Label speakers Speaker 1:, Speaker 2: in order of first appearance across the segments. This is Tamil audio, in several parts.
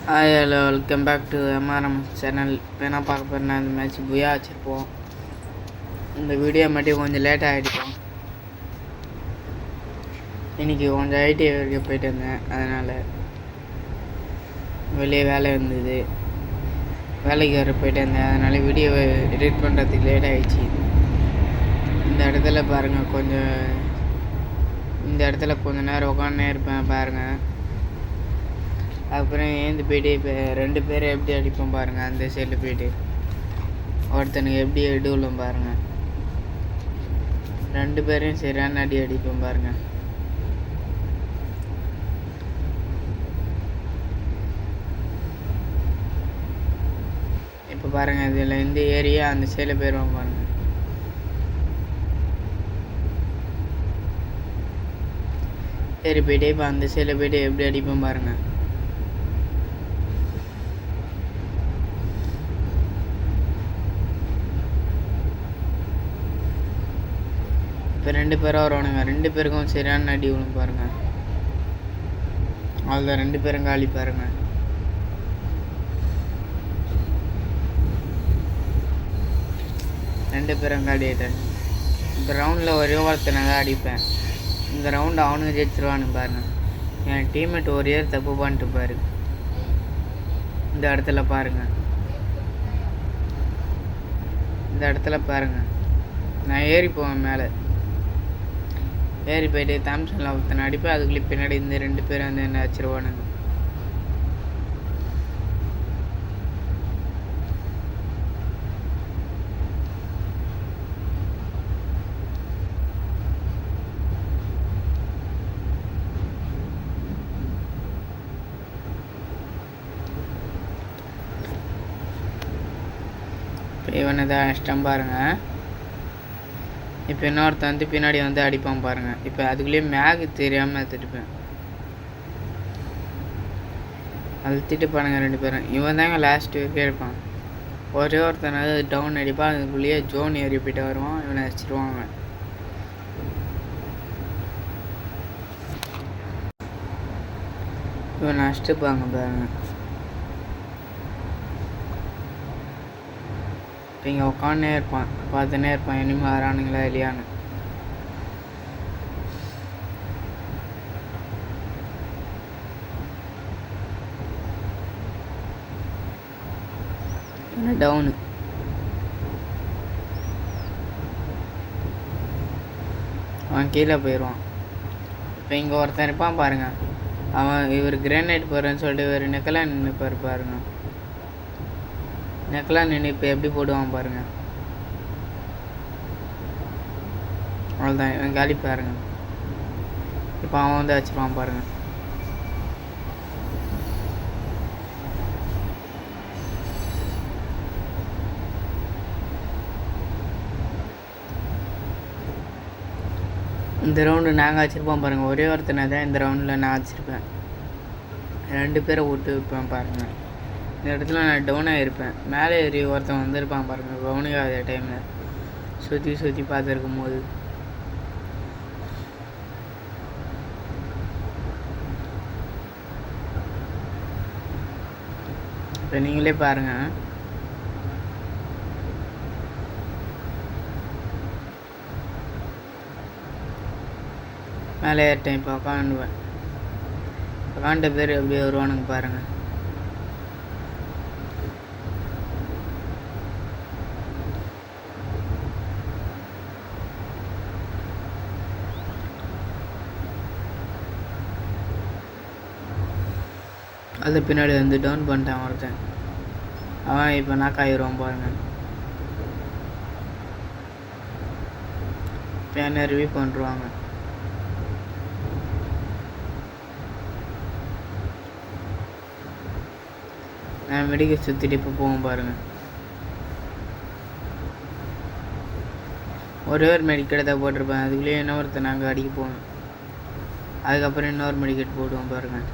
Speaker 1: Hi hello welcome back to MRM channel. இப்போ என்ன பார்க்க போகிறேன்னா இந்த மேட்ச் புயா வச்சுருப்போம். இந்த வீடியோ மட்டும் கொஞ்சம் லேட்டாக ஆகிடுப்போம். இன்றைக்கி கொஞ்சம் ஐடி வரைக்கும் போயிட்டு இருந்தேன், அதனால் வெளியே வேலை இருந்தது, வேலைக்கு வர போயிட்டு இருந்தேன். அதனால் வீடியோவை எடிட் பண்ணுறதுக்கு லேட் ஆகிடுச்சு. இந்த இடத்துல பாருங்கள், இந்த இடத்துல கொஞ்சம் நேரம் உட்காந்தே இருப்பேன் பாருங்கள். அப்புறம் ஏந்து போய்ட்டு இப்போ 2 பேரை எப்படி அடிப்போம் பாருங்கள். அந்த சைடில் போய்ட்டு ஒருத்தனுக்கு எப்படி எடுவிலும் பாருங்கள். 2 பேரையும் சரியான அடி அடிப்போம் பாருங்கள். இப்போ பாருங்கள், இதில் இந்த ஏரியா அந்த சைடில் போயிடுவோம் பாருங்கள். சரி போய்ட்டு இப்போ அந்த சைடில் போய்ட்டு எப்படி அடிப்போம் பாருங்கள். இப்போ 2 பேரும் வருவானுங்க. 2 பேருக்கும் சரியான அடி விழும் பாருங்கள். அவ்வளோதான், 2 பேரும் காலி பாருங்கள். ரெண்டு பேரும் காலி ஆகிட்டாங்க. இந்த ரவுண்டில் ஒரே ஒருத்தனை தான் அடிப்பேன். இந்த ரவுண்டு அவனுக்கு ஜெயிச்சிருவானு பாருங்கள். என் டீம்மேட் ஒரு இயர் தப்பு பண்ணிட்டு பாரு. இந்த இடத்துல பாருங்கள், இந்த இடத்துல பாருங்கள். நான் ஏறி போவேன், மேலே ஏறி போய்ட்டு தாம்சனில் ஒருத்தனை அடிப்பேன். அதுக்குள்ளே பின்னாடி இந்த 2 பேரும் வந்து என்ன வச்சிருவானுங்க. இவனை தான் இஷ்டம் பாருங்கள். இப்போ இன்னொருத்த வந்து பின்னாடி வந்து அடிப்பான் பாருங்கள். இப்போ அதுக்குள்ளேயே மேகு தெரியாமல் எடுத்துட்டுப்பேன். அழுத்திட்டு பாருங்க 2 பேரும். இவன் தாங்க லாஸ்ட் வரைக்கும் இருப்பான். ஒரே ஒருத்தனாவது டவுன் அடிப்பான். அதுக்குள்ளேயே ஜோன் ஏறி போய்ட்டு வருவான். இவனை வச்சிருவான். அவன் இவன் அடிச்சுப்பாங்க பாருங்க. இப்போ இங்கே உட்காந்துனே இருப்பான், பார்த்துனே இருப்பான் இனிமேல் வரானுங்களா இல்லையான்னு. டவுனு அவன் கீழே போயிடுவான். இப்போ இங்கே ஒருத்தன் இருப்பான் பாருங்கள். அவன் இவர் கிரேனைட் போடுறேன்னு சொல்லிட்டு இவர் நெக்கெல்லாம் நின்று பாருங்க. நெக்கெல்லாம் நின்று இப்போ எப்படி போடுவான் பாருங்கள். அவ்வளோதான், இவன் காலி பாருங்கள். இப்போ அவன் வந்து வச்சுருவான் பாருங்கள். இந்த ரவுண்டு நாங்கள் வச்சுருப்போம் பாருங்கள். ஒரே ஒருத்தனை தான் இந்த ரவுண்டில் நான் வச்சுருப்பேன். 2 பேரை விட்டு வைப்பேன் பாருங்கள். இந்த இடத்துல நான் டவுனாக இருப்பேன். மேலே ஏறி ஒருத்தன் வந்திருப்பான் பாருங்கள். கவனிக்காத டைமில் சுற்றி பார்த்துருக்கும் போது இப்போ நீங்களே பாருங்கள். மேலே ஏறிட்டேன். இப்போ உட்காந்துவேன். உட்காண்ட பேர் எப்படி வருவானுங்க பாருங்கள். அது பின்னாடி வந்து டவுன் பண்ணிட்டான் ஒருத்தன். அவன் இப்போ நாக்காயிடுவான் பாருங்கள். இப்போ என்ன ரிவ்யூ பண்ணுறாங்க. நான் மெடிக்க சுற்றிட்டு இப்போ போவோம் பாருங்கள். ஒரே ஒரு மெடிக்கெட் தான் போட்டிருப்பேன். அதுக்குள்ளேயே இன்னொருத்தர் நாங்கள் அடிக்க போவோம். அதுக்கப்புறம் இன்னொரு மெடிக்கெட் போடுவோம் பாருங்கள்.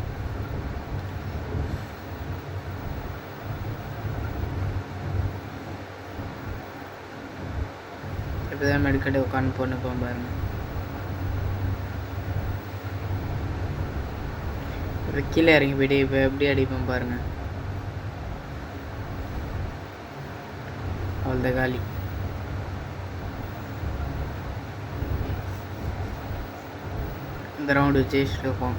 Speaker 1: இப்போ தான் மெடிக்கெட்டை உட்காந்து போட்டுப்போம் பாருங்கள். கீழே இறங்கி போயிட்டு இப்போ எப்படி அடிப்பேன் பாருங்கள். அவ்வளோதான் காலி. இந்த ரவுண்டு ஜெயிச்சுட்டு இருப்போம்.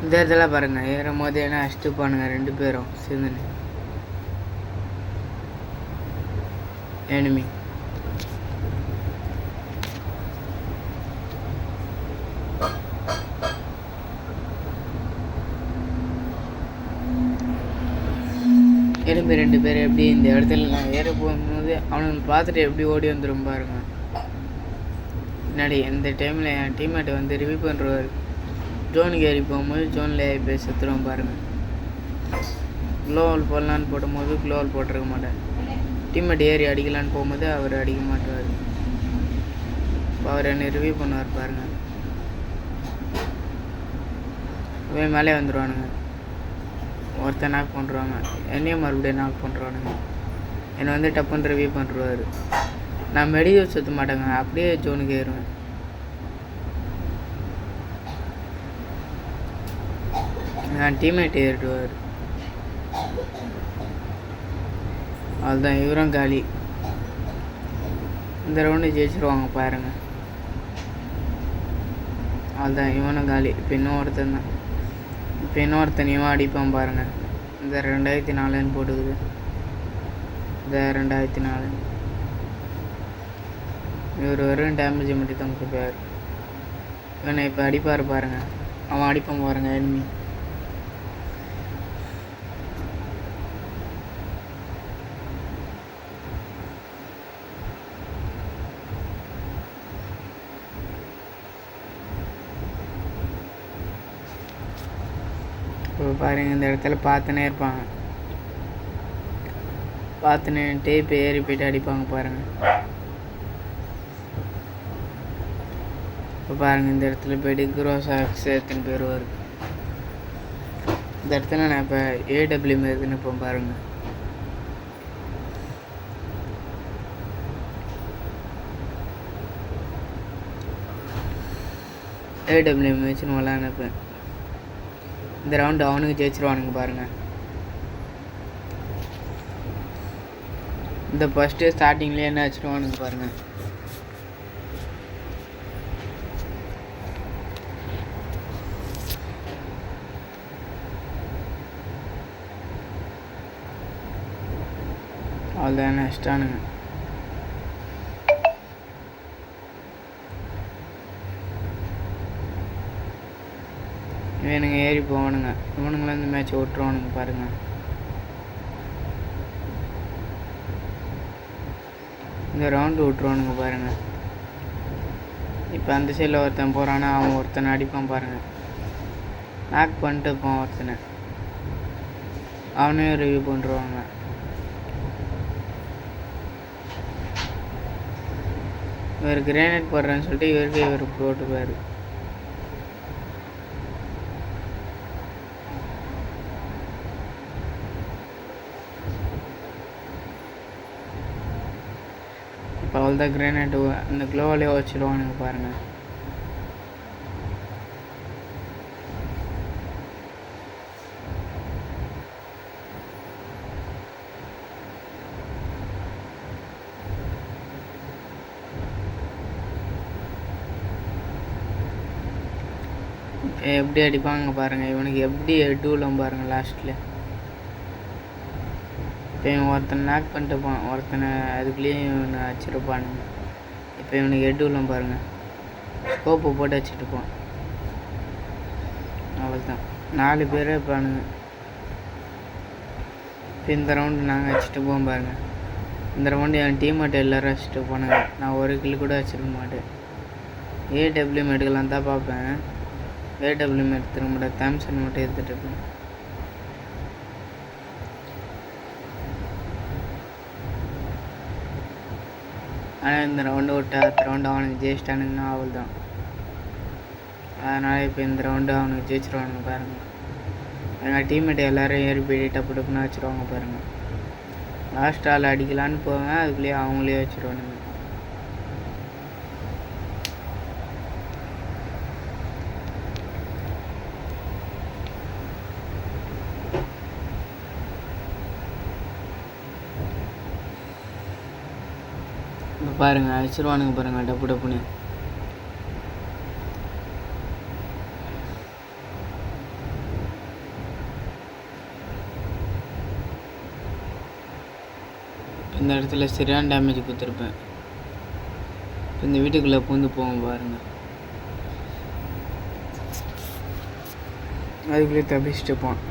Speaker 1: இந்த இடத்துல பாருங்கள் ஏறும் போது என்ன அடிச்சுட்டு பானுங்க 2 பேரும் சேர்ந்துன்னு. எனிமி எலும்பு 2 பேர் எப்படி இந்த இடத்துல நான் ஏற போகும்போது அவனுங்களை பார்த்துட்டு எப்படி ஓடி வந்துடும் பாருங்க. முன்னாடி எந்த டைமில் என் டீம்மேட்டை வந்து ரிவ்யூ பண்ணுறவர் ஜோனுக்கு ஏறி போகும்போது ஜோனில் ஏறி போய் செத்துருவோம் பாருங்கள். க்ளோவால் போடலான்னு போடும்போது க்ளோவால் போட்டிருக்க மாட்டேன். டீம்மேட் ஏறி அடிக்கலான்னு போகும்போது அவர் அடிக்க மாட்டார். இப்போ அவர் என்னை ரிவ்யூ பண்ணுவார் பாருங்கள். இவன் மேலே வந்துடுவானுங்க. ஒருத்தர் நாக் பண்ணுறாங்க, என்னையும் மறுபடியும் நாக் பண்ணுறானுங்க. என்னை வந்து டப்புன்னு ரிவ்யூ பண்ணுறாரு. நான் மெடிக்கல் சுற்ற மாட்டேங்க, அப்படியே ஜோனுக்கு ஏறுவேன். நான் டீம்மேட் ஏறிடுவார். அதுதான் இவரும் காலி. இந்த ரவுண்டு ஜெயிச்சிருவாங்க பாருங்கள். அதுதான் இவனும் காலி. இப்போ இன்னும் ஒருத்தன் தான். இப்போ இன்னொருத்தனையும் அடிப்பான் பாருங்கள். இந்த 2004 போட்டுக்குது. இந்த 2004 இவர் வெறும் டேமேஜ் மட்டும் தான் கொடுப்பார். இவனை இப்போ அடிப்பார் பாருங்கள். அவன் அடிப்பான் பாருங்கள் எனிமி. இப்போ பாருங்கள் இந்த இடத்துல பார்த்துனே இருப்பாங்க. பார்த்துன்னுட்டு இப்போ ஏறி போய்ட்டு அடிப்பாங்க பாருங்கள். இப்போ பாருங்கள் இந்த இடத்துல போய்ட்டு குரோசாக்ஸ் எத்தனை பேர் வருது. இந்த இடத்துல நான் இப்போ ஏடபிள்யூ எதுன்னு இப்போ பாருங்கள். ஏடபிள்யூ வச்சுன்னு விளாண்டுப்பேன். இந்த ரவுண்டு அவனுக்கு ஜெயிச்சிருவானுங்க பாருங்கள். இந்த ஃபஸ்ட்டு ஸ்டார்டிங்லேயே என்ன வச்சுருவானுங்க பாருங்கள். அவ்வளோதான் நஷ்டானுங்க. இவனுங்க ஏறி போவானுங்க. இவனுங்களாம் இந்த மேட்ச் ஓட்டுருவானுங்க பாருங்கள். இந்த ரவுண்டு விட்டுருவானுங்க பாருங்கள். இப்போ அந்த சைடில் ஒருத்தன் போகிறானா அவன் ஒருத்தனை அடிப்பான் பாருங்கள். நாக் பண்ணிட்டு இருப்பான் ஒருத்தனை. அவனையும் ரிவ்யூ பண்ணுருவாங்க. இவர் கிரேனேட் போடுறேன்னு சொல்லிட்டு இவருக்கு இவர் போட்டுப்பார். இப்போ அவ்வளோதான் கிரேனேட்டு அந்த க்ளோவிலே வச்சுடுவானுங்க பாருங்கள். எப்படி அடிப்பாங்க பாருங்கள். இவனுக்கு எப்படி எட்டுலாம் பாருங்கள் லாஸ்ட்டில். இப்போ இவன் ஒருத்தனை நாக் பண்ணிட்டு போவான், ஒருத்தனை அதுக்குள்ளேயும் இவனை வச்சுருப்பானுங்க. இப்போ இவனுக்கு எட்டுலாம் பாருங்கள். ஸ்கோப்பு போட்டு வச்சுட்டு போவான். அவ்வளோதான் 4 பேரே இருப்பானுங்க. இப்போ இந்த ரவுண்டு நாங்கள் வச்சுட்டு போவோம் பாருங்கள். இந்த ரவுண்டு என் டீம்மேட் எல்லோரும் வச்சுட்டு போனாங்க. நான் ஒரு கில் கூட வச்சுருக்க மாட்டேன். ஏடபிள்யூஎம் எடுக்கலாம் தான் பார்ப்பேன். ஏடபிள்யூஎம் எடுத்துக்க மாட்டேன். தாம்சன் மட்டும் எடுத்துகிட்டு இருப்பேன். ஆனால் இந்த ரவுண்டு விட்டு அடுத்த ரவுண்டு அவனுக்கு ஜெயிச்சிட்டானுங்கன்னா அவள் தான். அதனால் இப்போ இந்த ரவுண்டு அவனுக்கு ஜெயிச்சிருவானுங்க பாருங்கள். எங்கள் டீம்மேட் எல்லோரும் ஏறி போய்ட்டு டப்பு டப்புன்னு வச்சுருவாங்க பாருங்கள். லாஸ்ட் ஆள் அடிக்கலான்னு போவேன், அதுக்குள்ளேயே அவங்களே வச்சுருவானுங்க. பாருங்கள் அடிச்சிருவானுங்க பாருங்கள் டப்பு டப்புன்னு. இந்த இடத்துல சரியான டேமேஜ் கொடுத்துருப்பேன். இந்த வீட்டுக்குள்ளே பூந்து போவோம் பாருங்கள். அதுக்குள்ளேயே தப்பிச்சுட்டு போவான்.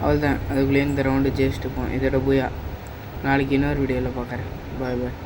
Speaker 1: அவ்வளோதான், அதுக்குள்ளேயே இந்த ரவுண்டு ஜெயிச்சுட்டு போவோம். இதோட போயா நாளைக்கு இன்னொரு வீடியோவில் பார்க்குறேன். பாய் பாய்.